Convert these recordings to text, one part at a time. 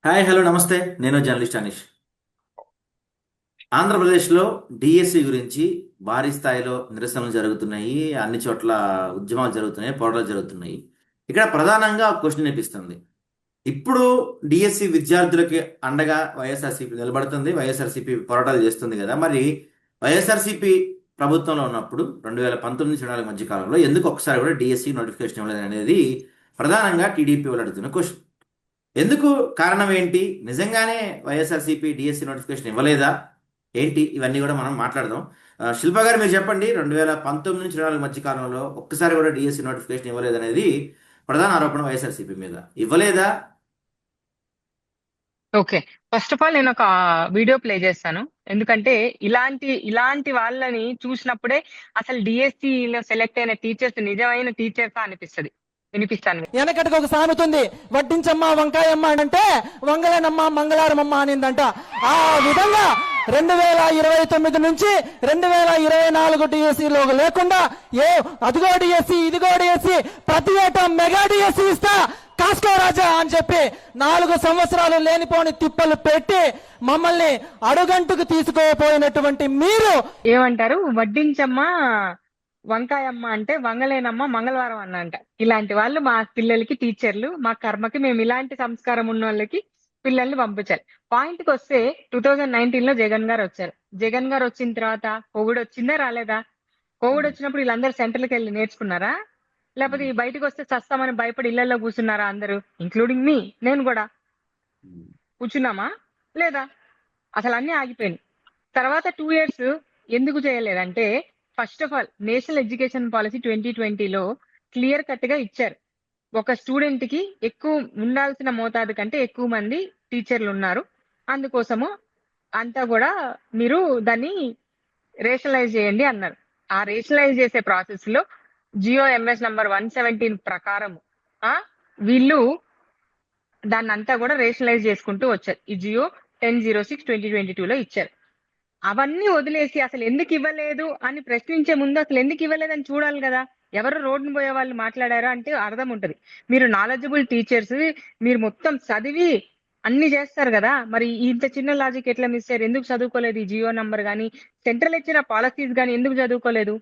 Hi hello నమస్తే. నేను journalist Anish. ఆంధ్రప్రదేశ్లో డిఎస్సి గురించి భారీ స్థాయిలో నిరసనలు జరుగుతున్నాయి. అన్ని చోట్ల ఉద్యమాలు జరుగుతున్నాయి, పోరాటాలు జరుగుతున్నాయి. ఇక్కడ ప్రధానంగా ఒక క్వశ్చన్ అనిపిస్తుంది. ఇప్పుడు డిఎస్సి విద్యార్థులకి అండగా వైఎస్ఆర్సీపీ నిలబడుతుంది, వైఎస్ఆర్సీపీ పోరాటాలు చేస్తుంది కదా. మరి వైఎస్ఆర్సీపీ ప్రభుత్వంలో ఉన్నప్పుడు 2019-2024 మధ్య కాలంలో ఎందుకు ఒకసారి కూడా డిఎస్సి నోటిఫికేషన్ ఇవ్వలేదు అనేది ప్రధానంగా టీడీపీ వాళ్ళు అడుగుతున్న క్వశ్చన్. ఎందుకు? కారణం ఏంటి? నిజంగానే వైఎస్ఆర్సీపీ డిఎస్సి నోటిఫికేషన్ ఇవ్వలేదా ఏంటి? ఇవన్నీ కూడా మనం మాట్లాడదాం. శిల్ప గారు మీరు చెప్పండి. 2019-2024 మధ్య కాలంలో ఒక్కసారి కూడా డిఎస్సి నోటిఫికేషన్ ఇవ్వలేదనేది ప్రధాన ఆరోపణ వైఎస్ఆర్సీపీ మీద. ఇవ్వలేదా? ఓకే. ఫస్ట్ ఆఫ్ ఆల్ నేను ఒక వీడియో ప్లే చేస్తాను. ఎందుకంటే ఇలాంటి వాళ్ళని చూసినప్పుడే అసలు డిఎస్సిలో సెలెక్ట్ అయిన టీచర్స్ నిజమైన టీచర్స్ అనిపిస్తుంది. వినిపిస్తాను. వెనకటికి ఒక సామెత ఉంది, వడ్డించమ్మ వంకాయమ్మ అంటే వంగలేనమ్మ మంగళవారమమ్మ అనిందంట. ఆ విధంగా 2029 నుంచి 2024 డిఎస్సీలో లేకుండా అదిగో డిఎస్సి ఇదిగో డిఎస్సి ప్రతి ఏటా మెగా డిఎస్సి ఇస్తా కాస్కో రాజా అని చెప్పి 4 సంవత్సరాలు లేనిపోని తిప్పలు పెట్టి మమ్మల్ని అడుగంటుకు తీసుకోపోయినటువంటి మీరు ఏమంటారు? వడ్డించమ్మ వంకాయమ్మ అంటే వంగలేనమ్మ మంగళవారం అన్నంట. ఇలాంటి వాళ్ళు మా పిల్లలకి టీచర్లు. మా కర్మకి మేము ఇలాంటి సంస్కారం ఉన్న వాళ్ళకి పిల్లల్ని పంపించాలి. పాయింట్ కి వస్తే 2019 జగన్ గారు వచ్చారు. జగన్ గారు వచ్చిన తర్వాత కోవిడ్ వచ్చిందా రాలేదా? కోవిడ్ వచ్చినప్పుడు వీళ్ళందరూ సెంటర్లకు వెళ్ళి నేర్చుకున్నారా? లేకపోతే ఈ బయటకు వస్తే చస్తామని భయపడి ఇళ్లలో కూర్చున్నారా? అందరూ ఇంక్లూడింగ్ మీ, నేను కూడా కూర్చున్నామా లేదా? అసలు అన్ని ఆగిపోయినాయి. తర్వాత 2 years ఎందుకు చేయలేదంటే, first of all national education policy 2020లో క్లియర్ కట్ గా ఇచ్చారు. ఒక స్టూడెంట్ కి ఎక్కువ ఉండాల్సిన మోతాదు కంటే ఎక్కువ మంది టీచర్లు ఉన్నారు, అందుకోసము అంతా కూడా మీరు దాన్ని రేషనలైజ్ చేయండి అన్నారు. ఆ రేషనలైజ్ చేసే ప్రాసెస్ లో జియో ఎంఎస్ నంబర్ 117 ప్రకారం వీళ్ళు దాన్ని అంతా కూడా రేషనలైజ్ చేసుకుంటూ వచ్చారు. ఈ జియో 10/06/2022లో ఇచ్చారు. అవన్నీ వదిలేసి అసలు ఎందుకు ఇవ్వలేదు అని ప్రశ్నించే ముందు అసలు ఎందుకు ఇవ్వలేదని చూడాలి కదా. ఎవరు రోడ్డును పోయే వాళ్ళు మాట్లాడారో అంటే అర్థం ఉంటది. మీరు నాలెడ్జబుల్ టీచర్స్, మీరు మొత్తం చదివి అన్ని చేస్తారు కదా. మరి ఇంత చిన్న లాజిక్ ఎట్లా మిస్ అయ్యారు? ఎందుకు చదువుకోలేదు? ఈ జియో నంబర్ కానీ సెంట్రల్ ఇచ్చిన పాలసీస్ కానీ ఎందుకు చదువుకోలేదు?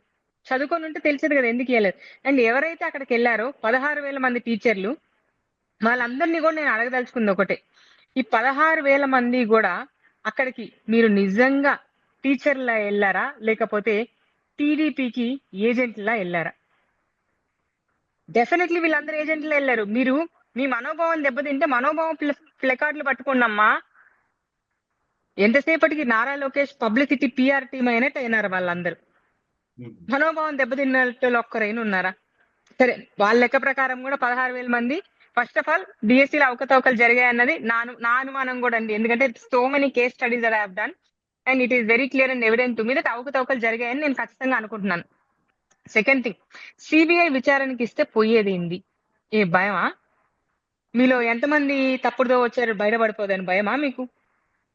చదువుకొని ఉంటే తెలిసేది కదా ఎందుకు ఇవ్వలేదు. అండ్ ఎవరైతే అక్కడికి వెళ్ళారో 16,000 మంది టీచర్లు, వాళ్ళందరినీ కూడా నేను అడగదలుచుకుంది ఒకటే. ఈ 16,000 మంది కూడా అక్కడికి మీరు నిజంగా టీచర్లా వెళ్ళారా, లేకపోతే టీడీపీకి ఏజెంట్లా వెళ్ళారా? డెఫినెట్లీ వీళ్ళందరూ ఏజెంట్లా వెళ్ళారు. మీరు మీ మనోభావం దెబ్బతింటే మనోభావం ప్లకార్డులు పట్టుకోండమ్మా. ఎంతసేపటికి Nara Lokesh publicity PR team అయినట్టు అయినారు వాళ్ళందరూ. మనోభావం దెబ్బతిన్నట్టు ఒక్కరైనా ఉన్నారా? సరే, వాళ్ళ లెక్క ప్రకారం కూడా 16,000 మంది. ఫస్ట్ ఆఫ్ ఆల్ డిఎస్సీలో అవకతవకలు జరిగాయన్నది నా అనుమానం కూడా అండి. ఎందుకంటే so many case studies that I have done and it is very clear and evident to me that అవకతవకలు జరిగాయని నేను ఖచ్చితంగా అనుకుంటున్నాను. సెకండ్ థింగ్, సిబిఐ విచారణకి ఇస్తే పోయేది ఏంది? ఏ భయమా? మీలో ఎంతమంది తప్పుడుతో వచ్చారు బయటపడిపోదని భయమా మీకు?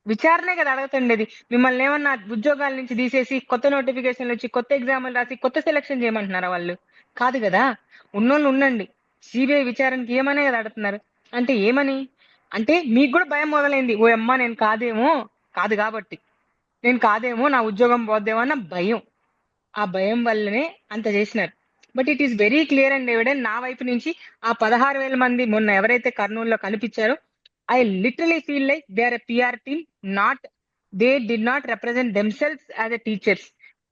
విచారణే కదా అడుగుతుండేది. మిమ్మల్ని ఏమన్నా ఉద్యోగాల నుంచి తీసేసి కొత్త నోటిఫికేషన్లు వచ్చి కొత్త ఎగ్జామ్లు రాసి కొత్త సెలక్షన్ చేయమంటున్నారా? వాళ్ళు కాదు కదా. ఉన్నోళ్ళు ఉండండి. సిబిఐ విచారణకి ఏమనే కదా అడుగుతున్నారు. అంటే ఏమని? అంటే మీకు కూడా భయం మొదలైంది. ఓ అమ్మా నేను కాదేమో, కాదు కాబట్టి నేను కాదేమో, నా ఉద్యోగం పోద్దేమో అన్న భయం. ఆ భయం వల్లనే అంత చేసినారు. But it is very clear and evident నా వైపు నుంచి. ఆ 16,000 మంది మొన్న ఎవరైతే కర్నూలులో కనిపించారో, I literally feel like they are a PR team, not they did not represent themselves as a teachers.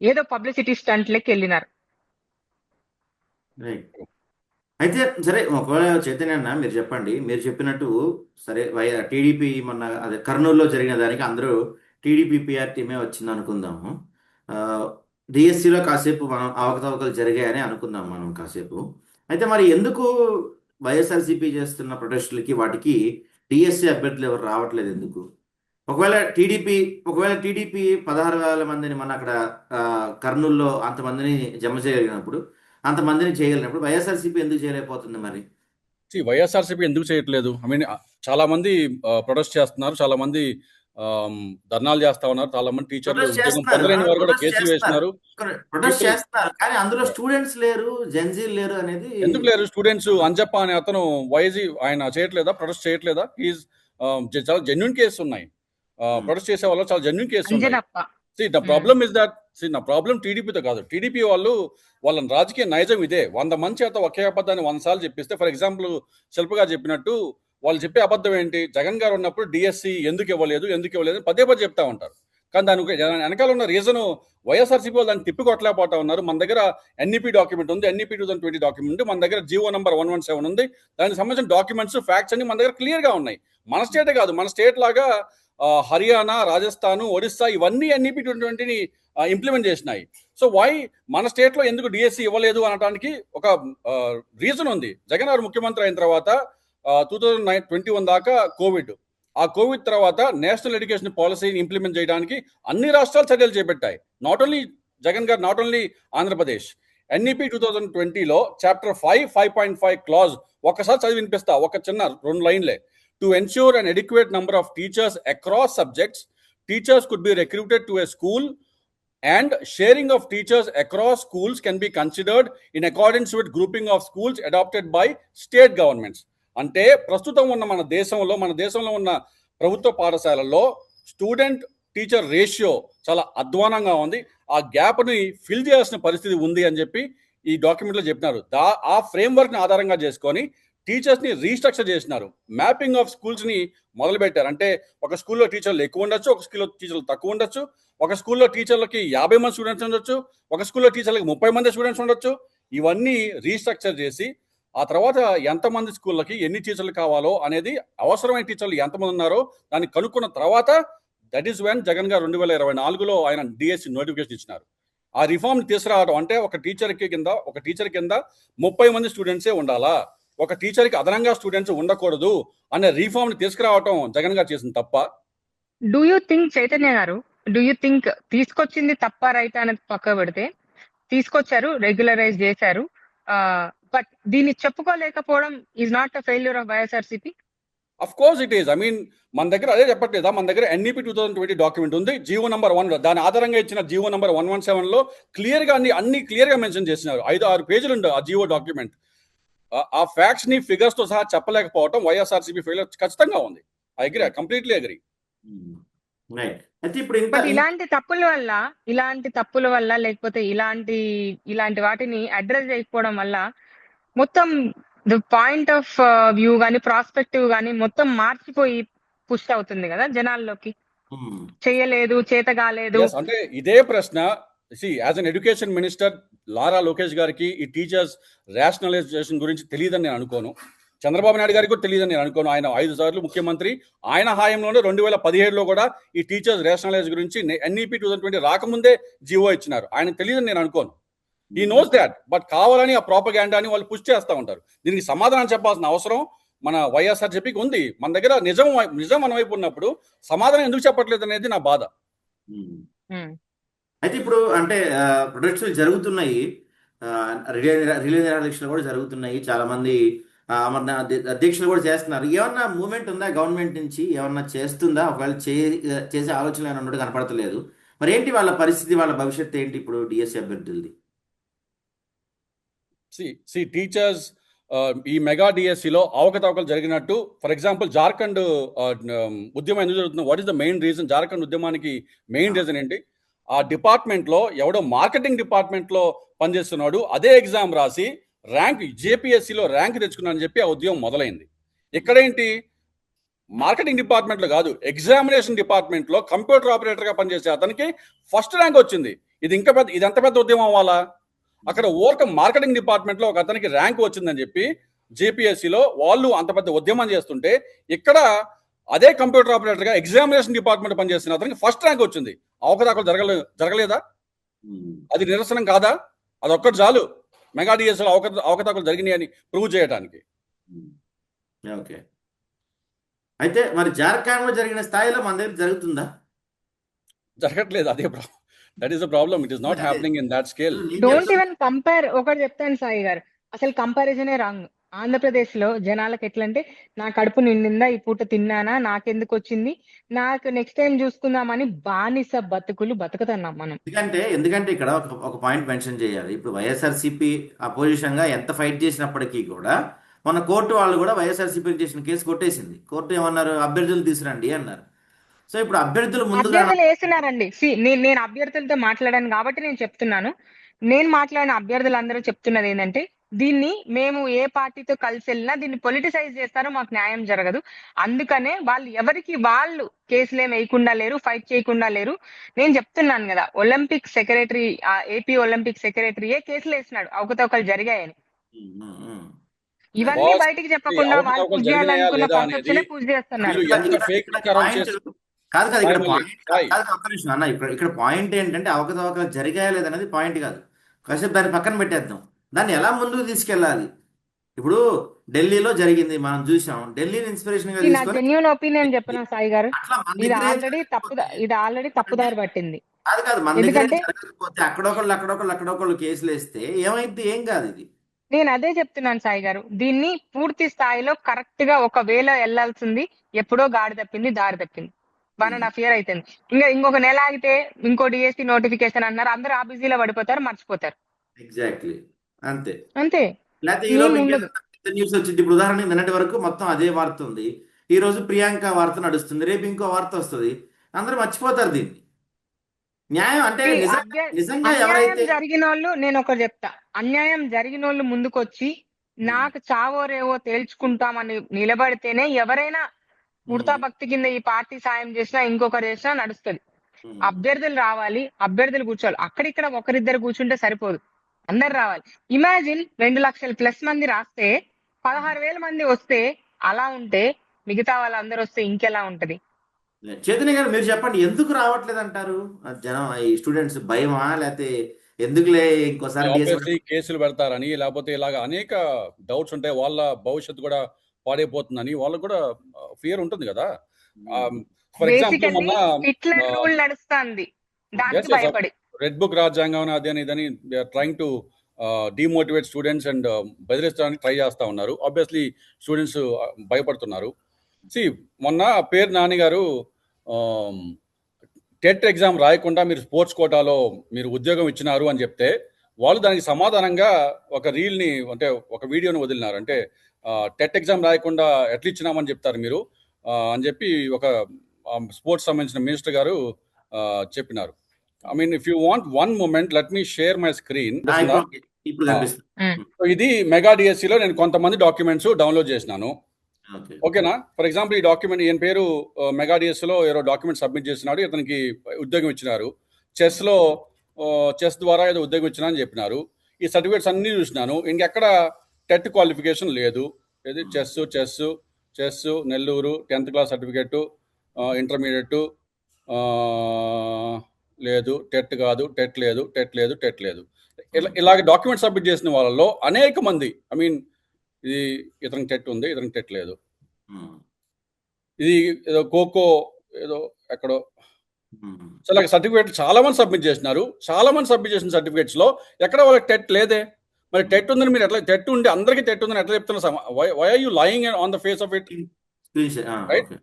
ఏదో పబ్లిసిటీ స్టంట్ లెక్క వెళ్ళినారు. అయితే సరే, ఒకవేళ చైతన్య అన్న మీరు చెప్పండి. మీరు చెప్పినట్టు సరే, టీడీపీ మొన్న అదే కర్నూలులో జరిగిన దానికి అందరూ టీడీపీ పిఆర్ టీమే వచ్చింది అనుకుందాము. డిఎస్సిలో కాసేపు మనం అవకతవకలు జరిగాయని అనుకుందాం మనం కాసేపు. అయితే మరి ఎందుకు వైఎస్ఆర్సీపీ చేస్తున్న ప్రొటెస్టులకి వాటికి డిఎస్సి అభ్యర్థులు ఎవరు రావట్లేదు ఎందుకు? ఒకవేళ టీడీపీ 16,000 మందిని మన అక్కడ కర్నూలులో అంతమందిని జమ చేయగలిగినప్పుడు, అంతమందిని చేయగలిగినప్పుడు వైఎస్ఆర్సీపీ ఎందుకు చేయలేకపోతుంది మరి? వైఎస్ఆర్సీపీ ఎందుకు చేయట్లేదు? ఐ మీన్ చాలా మంది ప్రొటెస్ట్ చేస్తున్నారు, చాలా మంది ధర్నాలు చేస్తా ఉన్నారు, చాలా మంది టీచర్లు ఉద్యోగం పొందలేని వారు కూడా కేసులు వేస్తున్నారు. ప్రొటెస్ట్ చేస్తున్నారు, కానీ అందులో స్టూడెంట్స్ లేరు, జెన్జీలు లేరు అనేది ఎందుకు లేరు? స్టూడెంట్స్ అంజప్ప అనే అతను వైజీ ఆయన చేయట్లేదా? ప్రొటెస్ట్ చేయట్లేదా? ఈజ్ చాలా జెన్యున్ కేసు ఉన్నాయి. Hmm. ప్రొటెస్ట్ చేసే వాళ్ళు చాలా జెన్యున్ కేసు ఉన్నాయి. Anjanappa the problem is that నా ప్రాబ్లం టీడీపీతో కాదు. టీడీపీ వాళ్ళు వాళ్ళ రాజకీయ నైజం ఇదే. 100 మంది చేత ఒకే అబద్ధాన్ని 100 సార్లు చెప్పిస్తే, ఫర్ ఎగ్జాంపుల్ శిల్ప గారు చెప్పినట్టు, వాళ్ళు చెప్పే అబద్ధం ఏంటి? జగన్ గారు ఉన్నప్పుడు డిఎస్సి ఎందుకు ఇవ్వలేదు అని పదే పదే చెప్తా ఉంటారు. కానీ దానికి వెనకాల ఉన్న రీజన్ వైఎస్ఆర్సీపీ వాళ్ళు దాన్ని తిప్పి కొట్టలేకపోతా ఉన్నారు. మన దగ్గర ఎన్ఈపీ డాక్యుమెంట్ ఉంది, ఎన్ఈపీ 2020 డాక్యుమెంట్ ఉంది, మన దగ్గర జీవో నంబర్ 117 ఉంది. దానికి సంబంధించిన డాక్యుమెంట్స్, ఫ్యాక్ట్స్ అన్ని మన దగ్గర క్లియర్ గా ఉన్నాయి. మన స్టేటే కాదు, మన స్టేట్ లాగా హర్యానా, రాజస్థాన్, ఒరిస్సా ఇవన్నీ ఎన్ఈపీ 2020ని ఇంప్లిమెంట్ చేసినాయి. సో వై మన స్టేట్ లో ఎందుకు డిఎస్సి ఇవ్వలేదు అనడానికి ఒక రీజన్ ఉంది. జగన్ గారు ముఖ్యమంత్రి అయిన తర్వాత 2021 దాకా కోవిడ్, ఆ కోవిడ్ తర్వాత నేషనల్ ఎడ్యుకేషన్ పాలసీని ఇంప్లిమెంట్ చేయడానికి అన్ని రాష్ట్రాలు చర్యలు చేపట్టాయి. Not only Jagan garu, not only Andhra Pradesh. NEP 2020లో చాప్టర్ 5.5 క్లాజ్ ఒక్కసారి చదివి వినిపిస్తా, ఒక చిన్న 2 లైన్లే. To ensure an adequate number of teachers across subjects, teachers could be recruited to a school and sharing of teachers across schools can be considered in accordance with grouping of schools adopted by state governments. అంటే ప్రస్తుతం ఉన్న మన దేశంలో ఉన్న ప్రభుత్వ పాఠశాలల్లో student teacher ratio చాలా అధ్వానంగా ఉంది. ఆ గ్యాప్ని ఫిల్ చేయాల్సిన పరిస్థితి ఉంది అని చెప్పి ఈ డాక్యుమెంట్లో చెప్పినారు. ఆ ఫ్రేమ్వర్క్ని ఆధారంగా చేసుకొని టీచర్స్ని రీస్ట్రక్చర్ చేసినారు. మ్యాపింగ్ ఆఫ్ స్కూల్స్ని మొదలుపెట్టారు. అంటే ఒక స్కూల్లో టీచర్లు ఎక్కువ ఉండొచ్చు, ఒక స్కూల్లో టీచర్లు తక్కువ ఉండొచ్చు, ఒక స్కూల్లో టీచర్లకి 50 మంది స్టూడెంట్స్ ఉండొచ్చు, ఒక స్కూల్లో టీచర్లకి 30 మంది స్టూడెంట్స్ ఉండొచ్చు. ఇవన్నీ రీస్ట్రక్చర్ చేసి ఆ తర్వాత ఎంతమంది స్కూళ్ళకి ఎన్ని టీచర్లు కావాలో అనేది, అవసరమైన టీచర్లు ఎంతమంది ఉన్నారో దాన్ని కనుక్కున్న తర్వాత, దట్ ఈస్ వెన్ జగన్ గారు 2024లో ఆయన డిఎస్సి నోటిఫికేషన్ ఇచ్చినారు. ఆ రిఫార్మ్ తీసుకురావడం అంటే ఒక టీచర్ కింద 30 మంది స్టూడెంట్సే ఉండాలా, ఒక టీచర్కి అదనంగా స్టూడెంట్స్ ఉండకూడదు అనే రిఫార్మ్ తీసుకురావటం జగన్ గారు చేసిన తప్ప? డూ యూ థింక్ చైతన్య గారు, తీసుకొచ్చింది తప్ప రైట్ అనేది పక్క పెడితే, తీసుకొచ్చారు, రెగ్యులరైజ్ చేశారు, బట్ దీన్ని చెప్పుకోలేకపోవడం is not a failure of YSRCP? Of course it is. I mean మన దగ్గర అదే చెప్పట్లేదా, మన దగ్గర ఎన్ఈపీ 2020 డాక్యుమెంట్ ఉంది, జీవో నంబర్ 1, దాని ఆధారంగా ఇచ్చిన జీవో నంబర్ 117లో క్లియర్ గా అన్ని క్లియర్ గా మెన్షన్ చేసినారు. 5-6 పేజీలు ఉంది ఆ జీవో డాక్యుమెంట్. ఆ ఫ్యాక్ట్స్ ని ఫిగర్స్ తో సహా చెప్పలేకపోవడం వైఎస్ఆర్సీపీ ఫెయిల్యూర్ ఖచ్చితంగా ఉంది. I agree, completely agree. అయితే ఇప్పుడు బట్ ఇలాంటి తప్పుల వల్ల లేకపోతే ఇలాంటి వాటిని అడ్రస్ చేయకపోవడం వల్ల మొత్తం ద పాయింట్ ఆఫ్ వ్యూ గానీ, ప్రాస్పెక్టివ్ గానీ మొత్తం మార్చిపోయి పుష్ అవుతుంది కదా జనాల్లోకి. చేయలేదు, చేత కాలేదు. Yes, అంటే ఇదే ప్రశ్న యాజ్ అన్ ఎడ్యుకేషన్ మినిస్టర్ లారా లోకేష్ గారికి ఈ టీచర్స్ రేషనలైజేషన్ గురించి తెలియదని నేను అనుకోను. చంద్రబాబు నాయుడు గారికి కూడా తెలియదని నేను అనుకోను. ఆయన 5 సార్లు ముఖ్యమంత్రి. ఆయన హాయంలోనే 2017లో కూడా ఈ టీచర్స్ రేషనలైజ్ గురించి ఎన్ఈపీ 2020 రాకముందే జీవో ఇచ్చినారు. ఆయన తెలియదని నేను అనుకోను. ఈ నోస్ దాట్, బట్ కావాలని ఆ ప్రాపగాండాని వాళ్ళు పుష్ చేస్తూ ఉంటారు. దీనికి సమాధానం చెప్పాల్సిన అవసరం మన వైఎస్ఆర్సీపీకి ఉంది. మన దగ్గర నిజం మన వైపు ఉన్నప్పుడు సమాధానం ఎందుకు చెప్పట్లేదు అనేది నా బాధ. అయితే ఇప్పుడు అంటే ప్రొటెస్టులు జరుగుతున్నాయి, రిలే నిరాదీక్షలు కూడా జరుగుతున్నాయి, చాలా మంది అధ్యక్షులు కూడా చేస్తున్నారు. ఏమన్నా మూవ్మెంట్ ఉందా గవర్నమెంట్ నుంచి? ఏమన్నా చేస్తుందా? ఒకవేళ చేసే ఆలోచన అన్నట్టు కనపడతలేదు. మరి ఏంటి వాళ్ళ పరిస్థితి, వాళ్ళ భవిష్యత్తు ఏంటి ఇప్పుడు డిఎస్సి అభ్యర్థులది? టీచర్స్ ఈ మెగా డిఎస్సిలో అవకతవకలు జరిగినట్టు, ఫర్ ఎగ్జాంపుల్ జార్ఖండ్ ఉద్యమం ఎందుకు జరుగుతుంది? What is the main reason? Jharkhand ఉద్యమానికి మెయిన్ రీజన్ ఏంటి? ఆ డిపార్ట్మెంట్లో ఎవడో మార్కెటింగ్ డిపార్ట్మెంట్లో పనిచేస్తున్నాడు, అదే ఎగ్జామ్ రాసి జేపీఎస్సీలో ర్యాంక్ తెచ్చుకున్నానని చెప్పి ఆ ఉద్యమం మొదలైంది. ఇక్కడేంటి? మార్కెటింగ్ డిపార్ట్మెంట్లో కాదు, ఎగ్జామినేషన్ డిపార్ట్మెంట్లో కంప్యూటర్ ఆపరేటర్గా పనిచేసే అతనికి ఫస్ట్ ర్యాంక్ వచ్చింది. ఇది ఎంత పెద్ద ఉద్యమం అవ్వాలా? అక్కడ మార్కెటింగ్ డిపార్ట్మెంట్లో ఒక అతనికి ర్యాంక్ వచ్చిందని చెప్పి జేపీఎస్సీలో వాళ్ళు అంత పెద్ద ఉద్యమం చేస్తుంటే, ఇక్కడ అదే కంప్యూటర్ ఆపరేటర్గా ఎగ్జామినేషన్ డిపార్ట్మెంట్ పనిచేస్తున్న అతనికి ఫస్ట్ ర్యాంక్ వచ్చింది. అవకతవకలు జరగలేదా? అది నిరసనం కాదా? అదొక్కటి చాలు మెగా డిఎస్సీలో అవకతవకలు జరిగినాయి అని ప్రూవ్ చేయడానికి. ఓకే, అయితే మరి జార్ఖండ్లో జరిగిన స్థాయిలో మన దగ్గర జరుగుతుందా? జరగట్లేదు. అదే problem. That is the problem. It is not happening in that scale. Don't even compare. ఒకటి చెప్తాను సాయి గారు, అసలు కంపారిజనే రాంగ్. ఆంధ్రప్రదేశ్ లో జనాలకు ఎట్లంటే, నా కడుపు నిండిందా, ఈ పూట తిన్నానా, నాకెందుకు వచ్చింది, నాకు నెక్స్ట్ టైం చూసుకుందామని బానిస బతుకులు బతుకుతున్నాం మనం. ఎందుకంటే ఇక్కడ ఒక పాయింట్ మెన్షన్ చేయాలి. ఇప్పుడు వైఎస్ఆర్సీపీ అపోజిషన్ గా ఎంత ఫైట్ చేసినప్పటికీ కూడా మన కోర్టు వాళ్ళు కూడా వైఎస్ఆర్సీపీ చేసిన కేసు కొట్టేసింది. కోర్టు ఏమన్నారు, అభ్యర్థులు తీసుకురండి అన్నారు. సో ఇప్పుడు అభ్యర్థులు ముందుగా అభ్యర్థులు వేస్తున్నారండి. నేను అభ్యర్థులతో మాట్లాడాను కాబట్టి నేను చెప్తున్నాను. నేను మాట్లాడిన అభ్యర్థులు అందరూ చెప్తున్నది ఏంటంటే, దీన్ని మేము ఏ పార్టీతో కలిసి వెళ్ళినా దీన్ని పొలిటిసైజ్ చేస్తారో మాకు న్యాయం జరగదు. అందుకనే వాళ్ళు ఎవరికి వాళ్ళు కేసులు ఏమి వేయకుండా లేరు, ఫైట్ చేయకుండా లేరు. నేను చెప్తున్నాను కదా, ఒలింపిక్ సెక్రటరీ, ఏపీ ఒలింపిక్ సెక్రటరీయే కేసులు వేసినాడు అవకతవకలు జరిగాయని. ఇవన్నీ బాస్, బయటికి చెప్పకుండా వాళ్ళు అవకతవకలు పూజ జరిగినాయా చేయాలనుకున్న లేదా అనేది పర్సెప్షనే పూజ చేస్తున్నారు. వీళ్ళు ఎంత ఫేక్ ప్రచారం పాయింట్ చేసి కాదు కాదు ఇక్కడ సాయి పాయింట్ సాయి కాదు ఒక్క నిమిషం అన్న. ఇక్కడ పాయింట్ ఏంటంటే అవకతవకలు జరిగాయా లేదనేది పాయింట్ కాదు. కాసేపు దాన్ని పక్కన పెట్టేద్దాం. దాన్ని ఎలా ముందుకు తీసుకెళ్ళాలి? ఇప్పుడు ఢిల్లీలో జరిగింది, మనం చూసాం. ఢిల్లీని ఇన్స్పిరేషన్ గా ఇది నా తీసుకొని జెన్యూన్ ఒపీనియన్ చెప్పిన సాయి గారు, అట్లా మన ఇది దగ్గరే ఆల్రెడీ జరగకపోతే ఇది ఆల్రెడీ అంటే తప్పుదారి పట్టింది. కాదు కాదు మన దగ్గరే ఎందుకంటే జరగకపోతే అక్కడొకళ్ళు కేసులు వేస్తే ఏమైంది? ఏం కాదు ఇది. నేను అదే చెప్తున్నాను సాయి గారు, దీన్ని పూర్తి స్థాయిలో కరెక్ట్ గా ఒకవేళ వెళ్లాల్సింది ఎప్పుడో గాడి తప్పింది, దారి తప్పింది. 1.5 year అవుతుంది. ఇంకొక నెల ఆగితే ఇంకో డిఎస్సి నోటిఫికేషన్ అన్నారు, అందరూ ఆ బిజీలో పడిపోతారు, మర్చిపోతారు. ఎగ్జాక్ట్లీ అంతే. అంతే, లేకపోతే ఈ లోపు ఏం ఇంకేదో ఉండదు. పెద్ద న్యూస్ వచ్చింది. ఇప్పుడు ఉదాహరణకి నిన్నటి వరకు మొత్తం అదే వార్త ఉంది. ఈ రోజు ప్రియాంక వార్త నడుస్తుంది, రేపు ఇంకో వార్త వస్తుంది. అందరూ మర్చిపోతారు దీన్ని. న్యాయం అంటే ఈ నిజంగా నిజంగా అన్యాయం ఎవరైతే జరిగిన వాళ్ళు, నేను ఒకటి చెప్తా, అన్యాయం జరిగిన వాళ్ళు ముందుకొచ్చి నాకు చావో రేవో తేల్చుకుంటామని నిలబడితేనే ఎవరైనా ఉడతా భక్తి కింద ఈ పార్టీ సాయం చేసినా ఇంకొకరు చేసినా నడుస్తుంది. అభ్యర్థులు రావాలి, అభ్యర్థులు కూర్చోవాలి. అక్కడిక్కడ ఒకరిద్దరు కూర్చుంటే సరిపోదు, అందరు రావాలి. ఇమాజిన్ 2 లక్షల ప్లస్ మంది రాస్తే 16,000 మంది వస్తే అలా ఉంటే మిగతా వాళ్ళందరూ వస్తే ఇంకెలా ఉంటది? చైతన్య గారు మీరు చెప్పండి, ఎందుకు రావట్లేదు అంటారు జనం? ఈ స్టూడెంట్స్ భయమా, లేకపోతే ఎందుకులే ఇంకోసారి ఆబ్వియస్లీ కేసులు పెడతారని, లేకపోతే ఇలాగ అనేక డౌట్స్ ఉంటాయి. వాళ్ళ భవిష్యత్తు కూడా పాడైపోతుందని వాళ్ళకు కూడా ఫియర్ ఉంటుంది కదా. ఫర్ ఎగ్జాంపుల్ బేసికల్లీ మొన్న హిట్లర్ రూల్ నడుస్తుంది, దానికి భయపడి. రెడ్ బుక్ రాజ్యాంగం అది అని ఇదని trying to demotivate students and బెదిరించడానికి ట్రై చేస్తా ఉన్నారు. ఆబ్వియస్లీ స్టూడెంట్స్ భయపడుతున్నారు. మొన్న పేరు నాని గారు టెట్ ఎగ్జామ్ రాయకుండా మీరు స్పోర్ట్స్ కోటాలో మీరు ఉద్యోగం ఇచ్చినారు అని చెప్తే, వాళ్ళు దానికి సమాధానంగా ఒక రీల్ని, అంటే ఒక వీడియోని వదిలినారు. అంటే టెట్ ఎగ్జామ్ రాయకుండా ఎట్లా ఇచ్చినామని చెప్తారు మీరు అని చెప్పి ఒక స్పోర్ట్స్ సంబంధించిన మినిస్టర్ గారు చెప్పినారు. I mean, if you want one moment, let me share my screen. ఇప్పుడు కనిపిస్తుంది. ఇది మెగా డిఎస్సిలో నేను కొంతమంది డాక్యుమెంట్స్ డౌన్లోడ్ చేసినాను. ఓకేనా? ఫర్ ఎగ్జాంపుల్ ఈ డాక్యుమెంట్, ఈయన పేరు మెగా డిఎస్సిలో ఏదో డాక్యుమెంట్ సబ్మిట్ చేసినాడు, ఇతనికి ఉద్యోగం ఇచ్చినారు. చెస్ ద్వారా ఏదో ఉద్యోగం ఇచ్చినా అని చెప్పినారు. ఈ సర్టిఫికేట్స్ అన్ని చూసినాను, ఇంకెక్కడ టెట్ క్వాలిఫికేషన్ లేదు. ఇది chess Nellore 10th class certificate, intermediate లేదు, టెట్ కాదు, టెట్ లేదు. ఇలాగ డాక్యుమెంట్ సబ్మిట్ చేసిన వాళ్ళలో అనేక మంది, ఐ మీన్, ఇది ఇతనికి టెట్ ఉంది, ఇతనికి టెట్ లేదు. ఇది ఏదో ఖోఖో ఏదో ఎక్కడో సర్టిఫికేట్ చాలా మంది సబ్మిట్ చేసినారు. చాలా మంది సబ్మిట్ చేసిన సర్టిఫికేట్స్ లో ఎక్కడ వాళ్ళకి టెట్ లేదే. మరి టెట్ ఉందని మీరు ఎట్లా, టెట్ ఉండి అందరికీ టెట్ ఉందని ఎట్లా చెప్తున్నారు? Why are you lying on the face of it? Right?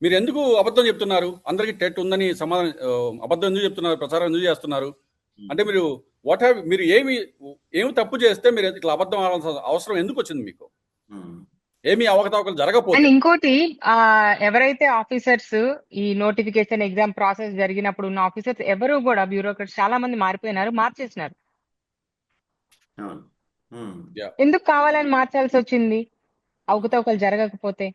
మీరు ఎందుకు అబద్ధం చెప్తున్నారు? అందరికీ టెట్ ఉందని సమాధానం, అబద్ధం ఎందుకు చెప్తున్నారు? ప్రచారం ఎందుకు చేస్తున్నారు? అంటే మీరు మీరు ఏమి తప్పు చేస్తే మీరు ఇట్లా అబద్ధం ఆడాల్సిన అవసరం ఎందుకు వచ్చింది మీకు? ఏమి అవకతవకలు జరగకపోతే. అండ్ ఇంకోటి, ఎవరైతే ఆఫీసర్స్ ఈ నోటిఫికేషన్ ఎగ్జామ్ ప్రాసెస్ జరిగినప్పుడు ఉన్న ఆఫీసర్స్ ఎవరు కూడా బ్యూరోక్రాట్స్ చాలా మంది మారిపోయినారు, మార్చేసినారు. ఎందుకు కావాలని మార్చాల్సి వచ్చింది? అవకతవకలు జరగకపోతే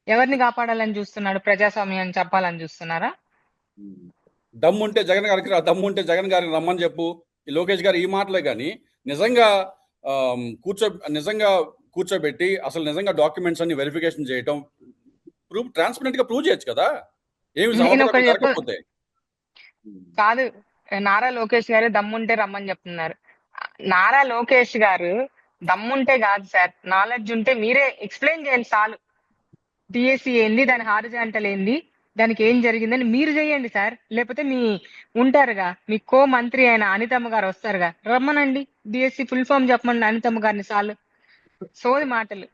ఎవరిని కాపాడాలని చూస్తున్నాడు? ప్రజాస్వామ్యాన్ని చెప్పాలని చూస్తున్నారా? దమ్ముంటే జగన్ గారికి దమ్ముంటే జగన్ గారిని రమ్మని చెప్పు. ఈ లోకేష్ గారు ఈ మాటలే కానీ నిజంగా కూర్చోబెట్టి అసలు నిజంగా డాక్యుమెంట్స్ అన్ని వెరిఫికేషన్ చేయటం, ట్రాన్స్పరెంట్ గా ప్రూవ్ చేయొచ్చు కదా. ఏమి జరగకపోతే. కాదు, నారా లోకేష్ గారు దమ్ముంటే రమ్మని చెప్తున్నారు. నారా లోకేష్ గారు దమ్ముంటే కాదు సార్, నాలెడ్జ్ ఉంటే మీరే ఎక్స్ప్లెయిన్ చేయండి చాలు. డిఎస్సి ఏంది, దాని హారిజాంటల్ ఏంది, దానికి ఏం జరిగిందని మీరు చేయండి సార్. లేకపోతే మీ ఉంటారుగా, మీ కో మంత్రి అయిన అనితమ్మ గారు వస్తారుగా, రమ్మనండి, డిఎస్సి ఫుల్ ఫామ్ చెప్పమండి అనితమ్మ గారిని చాలు. సోది మాటలు,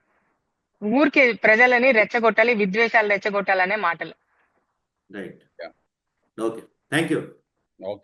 ఊరికే ప్రజలని రెచ్చగొట్టాలి, విద్వేషాలు రెచ్చగొట్టాలనే మాటలు. Right. Okay, thank you. Okay.